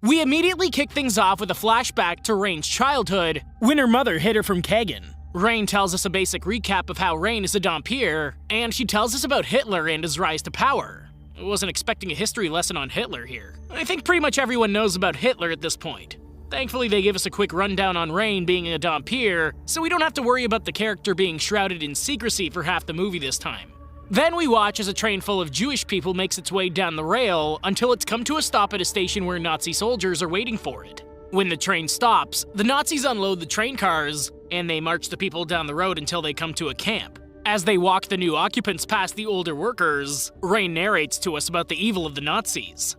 We immediately kick things off with a flashback to Rain's childhood when her mother hid her from Kagan. Rain tells us a basic recap of how Rain is a Dhampir, and she tells us about Hitler and his rise to power. I wasn't expecting a history lesson on Hitler here. I think pretty much everyone knows about Hitler at this point. Thankfully, they give us a quick rundown on Rain being a Dhampir, so we don't have to worry about the character being shrouded in secrecy for half the movie this time. Then we watch as a train full of Jewish people makes its way down the rail until it's come to a stop at a station where Nazi soldiers are waiting for it. When the train stops, the Nazis unload the train cars, and they march the people down the road until they come to a camp. As they walk the new occupants past the older workers, Rain narrates to us about the evil of the Nazis.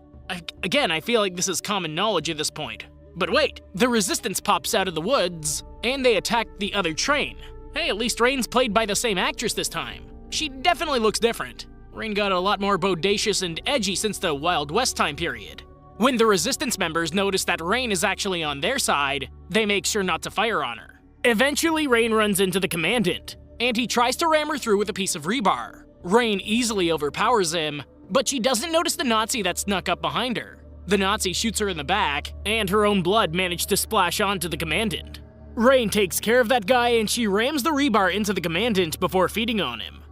Again, I feel like this is common knowledge at this point. But wait, the resistance pops out of the woods, and they attack the other train. Hey, at least Rain's played by the same actress this time. She definitely looks different. Rain got a lot more bodacious and edgy since the Wild West time period. When the resistance members notice that Rain is actually on their side, they make sure not to fire on her. Eventually, Rain runs into the commandant, and he tries to ram her through with a piece of rebar. Rain easily overpowers him, but she doesn't notice the Nazi that snuck up behind her. The Nazi shoots her in the back, and her own blood managed to splash onto the commandant. Rain takes care of that guy, and she rams the rebar into the commandant before feeding on him.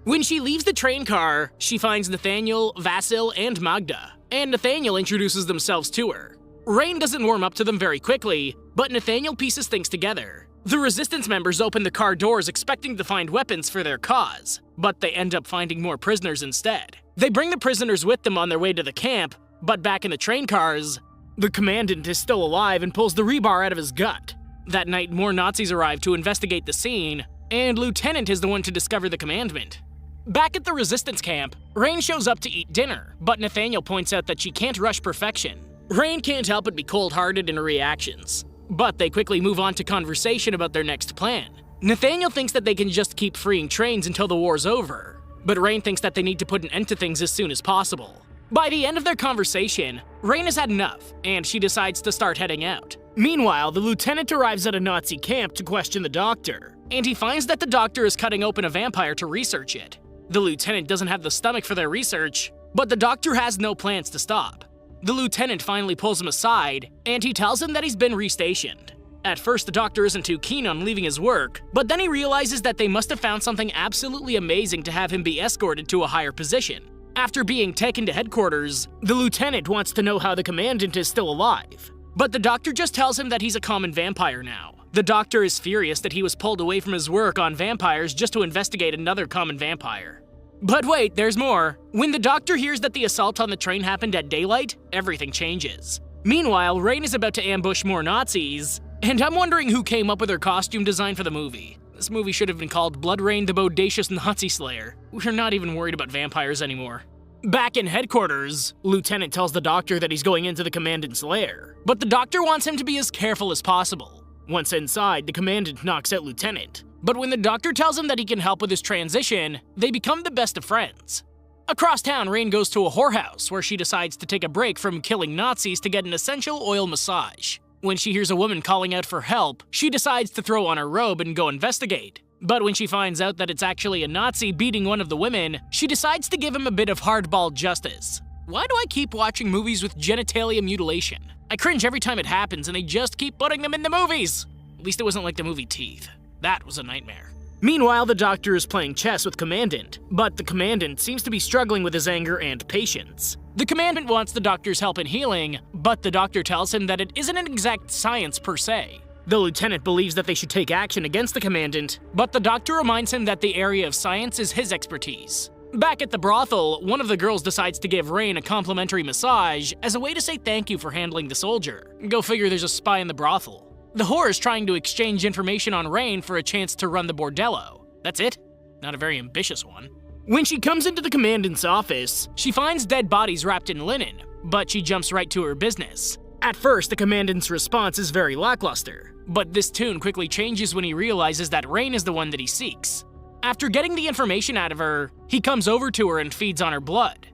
When she leaves the train car, she finds Nathaniel, Vasil, and Magda, and Nathaniel introduces themselves to her. Rain doesn't warm up to them very quickly, but Nathaniel pieces things together. The resistance members open the car doors expecting to find weapons for their cause, but they end up finding more prisoners instead. They bring the prisoners with them on their way to the camp, but back in the train cars, the commandant is still alive and pulls the rebar out of his gut. That night, more Nazis arrive to investigate the scene, and Lieutenant is the one to discover the commandment. Back at the resistance camp, Rain shows up to eat dinner, but Nathaniel points out that she can't rush perfection. Rain can't help but be cold-hearted in her reactions, but they quickly move on to conversation about their next plan. Nathaniel thinks that they can just keep freeing trains until the war's over, but Rain thinks that they need to put an end to things as soon as possible. By the end of their conversation, Rain has had enough, and she decides to start heading out. Meanwhile, the lieutenant arrives at a Nazi camp to question the doctor, and he finds that the doctor is cutting open a vampire to research it. The lieutenant doesn't have the stomach for their research, but the doctor has no plans to stop. The lieutenant finally pulls him aside, and he tells him that he's been restationed. At first, the doctor isn't too keen on leaving his work, but then he realizes that they must have found something absolutely amazing to have him be escorted to a higher position. After being taken to headquarters, the lieutenant wants to know how the commandant is still alive. But the doctor just tells him that he's a common vampire now. The doctor is furious that he was pulled away from his work on vampires just to investigate another common vampire. But wait, there's more. When the doctor hears that the assault on the train happened at daylight, everything changes. Meanwhile, Rain is about to ambush more Nazis, and I'm wondering who came up with her costume design for the movie. This movie should have been called Blood Rain the Bodacious Nazi Slayer. We're not even worried about vampires anymore. Back in headquarters, Lieutenant tells the doctor that he's going into the commandant's lair, but the doctor wants him to be as careful as possible. Once inside, the commandant knocks out Lieutenant, but when the doctor tells him that he can help with his transition, they become the best of friends. Across town, Rain goes to a whorehouse where she decides to take a break from killing Nazis to get an essential oil massage. When she hears a woman calling out for help, she decides to throw on her robe and go investigate. But when she finds out that it's actually a Nazi beating one of the women, she decides to give him a bit of hardball justice. Why do I keep watching movies with genitalia mutilation? I cringe every time it happens and they just keep putting them in the movies! At least it wasn't like the movie Teeth. That was a nightmare. Meanwhile, the doctor is playing chess with Commandant, but the Commandant seems to be struggling with his anger and patience. The Commandant wants the doctor's help in healing, but the doctor tells him that it isn't an exact science per se. The lieutenant believes that they should take action against the Commandant, but the doctor reminds him that the area of science is his expertise. Back at the brothel, one of the girls decides to give Rain a complimentary massage as a way to say thank you for handling the soldier. Go figure there's a spy in the brothel. The whore is trying to exchange information on Rain for a chance to run the bordello. That's it? Not a very ambitious one. When she comes into the Commandant's office, she finds dead bodies wrapped in linen, but she jumps right to her business. At first, the Commandant's response is very lackluster, but this tune quickly changes when he realizes that Rain is the one that he seeks. After getting the information out of her, he comes over to her and feeds on her blood.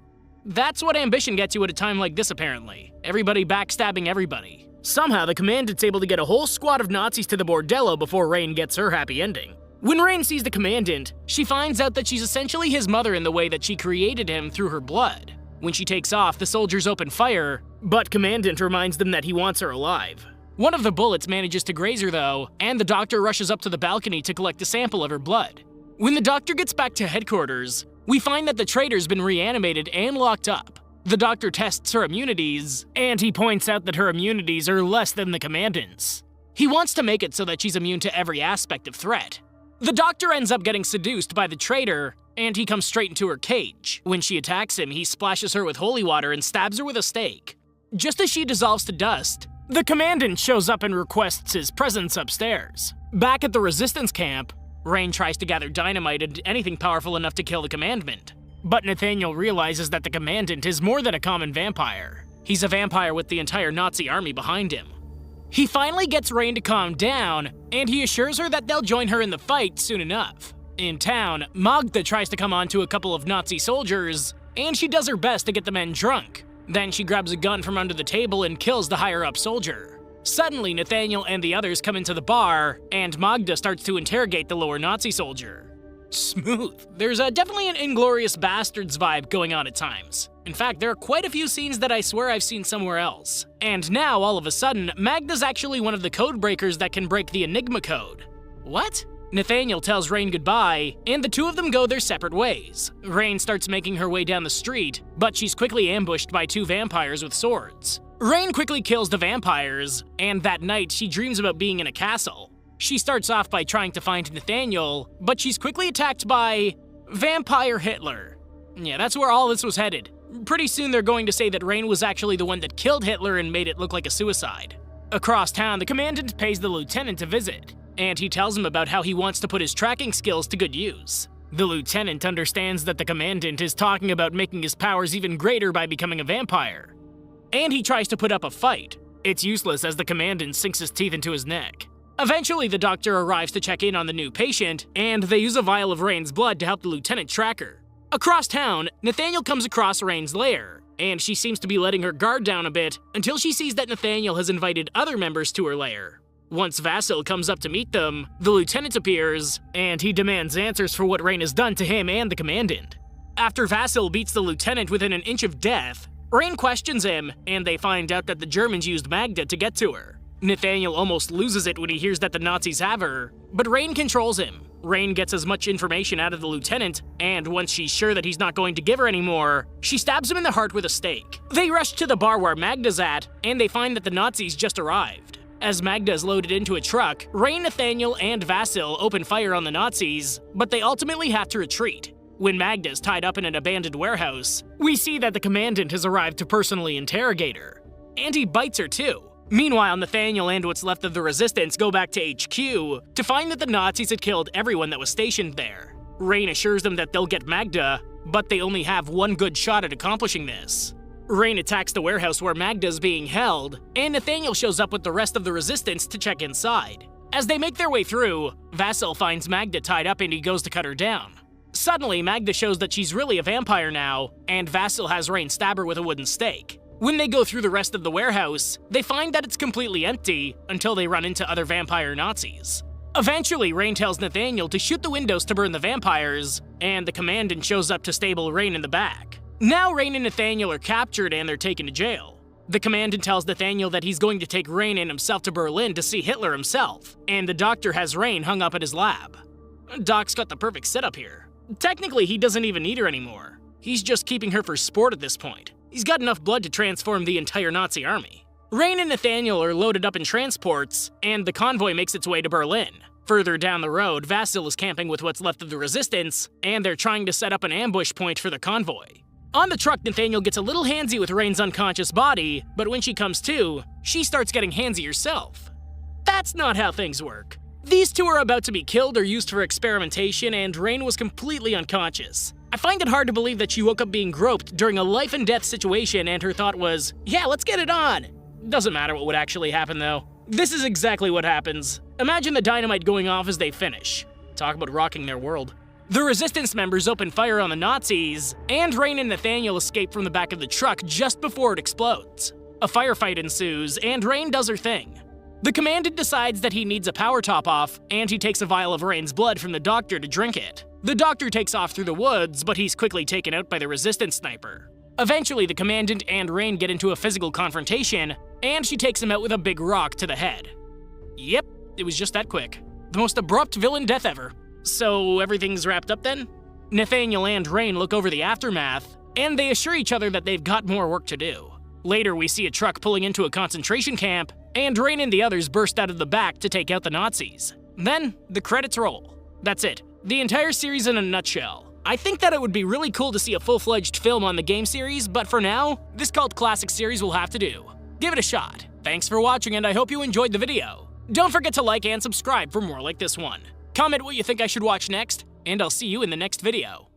That's what ambition gets you at a time like this, apparently. Everybody backstabbing everybody. Somehow, the Commandant's able to get a whole squad of Nazis to the bordello before Rain gets her happy ending. When Rain sees the Commandant, she finds out that she's essentially his mother in the way that she created him through her blood. When she takes off, the soldiers open fire, But Commandant reminds them that he wants her alive. One of the bullets manages to graze her though, and the doctor rushes up to the balcony to collect a sample of her blood. When the doctor gets back to headquarters, we find that the traitor's been reanimated and locked up. The doctor tests her immunities, and he points out that her immunities are less than the Commandant's. He wants to make it so that she's immune to every aspect of threat. The doctor ends up getting seduced by the traitor, and he comes straight into her cage. When she attacks him, he splashes her with holy water and stabs her with a stake. Just as she dissolves to dust, the Commandant shows up and requests his presence upstairs. Back at the Resistance camp, Reich tries to gather dynamite and anything powerful enough to kill the Commandant. But Nathaniel realizes that the Commandant is more than a common vampire. He's a vampire with the entire Nazi army behind him. He finally gets Reich to calm down, and he assures her that they'll join her in the fight soon enough. In town, Magda tries to come on to a couple of Nazi soldiers, and she does her best to get the men drunk. Then she grabs a gun from under the table and kills the higher-up soldier. Suddenly, Nathaniel and the others come into the bar, and Magda starts to interrogate the lower Nazi soldier. Smooth. There's definitely an Inglourious Basterds vibe going on at times. In fact, there are quite a few scenes that I swear I've seen somewhere else. And now, all of a sudden, Magda's actually one of the code breakers that can break the Enigma code. What? Nathaniel tells Reich goodbye, and the two of them go their separate ways. Reich starts making her way down the street, but she's quickly ambushed by two vampires with swords. Reich quickly kills the vampires, and that night she dreams about being in a castle. She starts off by trying to find Nathaniel, but she's quickly attacked by Vampire Hitler. Yeah, that's where all this was headed. Pretty soon they're going to say that Reich was actually the one that killed Hitler and made it look like a suicide. Across town, the Commandant pays the lieutenant a visit, and he tells him about how he wants to put his tracking skills to good use. The lieutenant understands that the Commandant is talking about making his powers even greater by becoming a vampire. And he tries to put up a fight. It's useless as the Commandant sinks his teeth into his neck. Eventually, the doctor arrives to check in on the new patient, and they use a vial of Reich's blood to help the lieutenant track her. Across town, Nathaniel comes across Reich's lair, and she seems to be letting her guard down a bit until she sees that Nathaniel has invited other members to her lair. Once Vasil comes up to meet them, the lieutenant appears, and he demands answers for what Reich has done to him and the Commandant. After Vasil beats the lieutenant within an inch of death, Reich questions him, and they find out that the Germans used Magda to get to her. Nathaniel almost loses it when he hears that the Nazis have her, but Reich controls him. Reich gets as much information out of the lieutenant, and once she's sure that he's not going to give her any more, she stabs him in the heart with a stake. They rush to the bar where Magda's at, and they find that the Nazis just arrived. As Magda is loaded into a truck, Reich, Nathaniel, and Vasil open fire on the Nazis, but they ultimately have to retreat. When Magda is tied up in an abandoned warehouse, we see that the Commandant has arrived to personally interrogate her. And he bites her too. Meanwhile, Nathaniel and what's left of the Resistance go back to HQ to find that the Nazis had killed everyone that was stationed there. Reich assures them that they'll get Magda, but they only have one good shot at accomplishing this. Reich attacks the warehouse where Magda's being held, and Nathaniel shows up with the rest of the Resistance to check inside. As they make their way through, Vasil finds Magda tied up and he goes to cut her down. Suddenly, Magda shows that she's really a vampire now, and Vasil has Reich stab her with a wooden stake. When they go through the rest of the warehouse, they find that it's completely empty until they run into other vampire Nazis. Eventually, Reich tells Nathaniel to shoot the windows to burn the vampires, and the Commandant shows up to stable Reich in the back. Now Reich and Nathaniel are captured and they're taken to jail. The Commandant tells Nathaniel that he's going to take Reich and himself to Berlin to see Hitler himself, and the doctor has Reich hung up at his lab. Doc's got the perfect setup here. Technically, he doesn't even need her anymore. He's just keeping her for sport at this point. He's got enough blood to transform the entire Nazi army. Reich and Nathaniel are loaded up in transports, and the convoy makes its way to Berlin. Further down the road, Vasil is camping with what's left of the Resistance, and they're trying to set up an ambush point for the convoy. On the truck, Nathaniel gets a little handsy with Reich's unconscious body, but when she comes to, she starts getting handsy herself. That's not how things work. These two are about to be killed or used for experimentation, and Reich was completely unconscious. I find it hard to believe that she woke up being groped during a life-and-death situation and her thought was, yeah, let's get it on. Doesn't matter what would actually happen though. This is exactly what happens. Imagine the dynamite going off as they finish. Talk about rocking their world. The Resistance members open fire on the Nazis, and Reich and Nathaniel escape from the back of the truck just before it explodes. A firefight ensues, and Reich does her thing. The Commandant decides that he needs a power top-off, and he takes a vial of Reich's blood from the doctor to drink it. The doctor takes off through the woods, but he's quickly taken out by the Resistance sniper. Eventually, the Commandant and Reign get into a physical confrontation, and she takes him out with a big rock to the head. Yep, it was just that quick. The most abrupt villain death ever. So everything's wrapped up then? Nathaniel and Reign look over the aftermath, and they assure each other that they've got more work to do. Later, we see a truck pulling into a concentration camp, and Reign and the others burst out of the back to take out the Nazis. Then, the credits roll. That's it. The entire series in a nutshell. I think that it would be really cool to see a full-fledged film on the game series, but for now, this cult classic series will have to do. Give it a shot. Thanks for watching, and I hope you enjoyed the video. Don't forget to like and subscribe for more like this one. Comment what you think I should watch next, and I'll see you in the next video.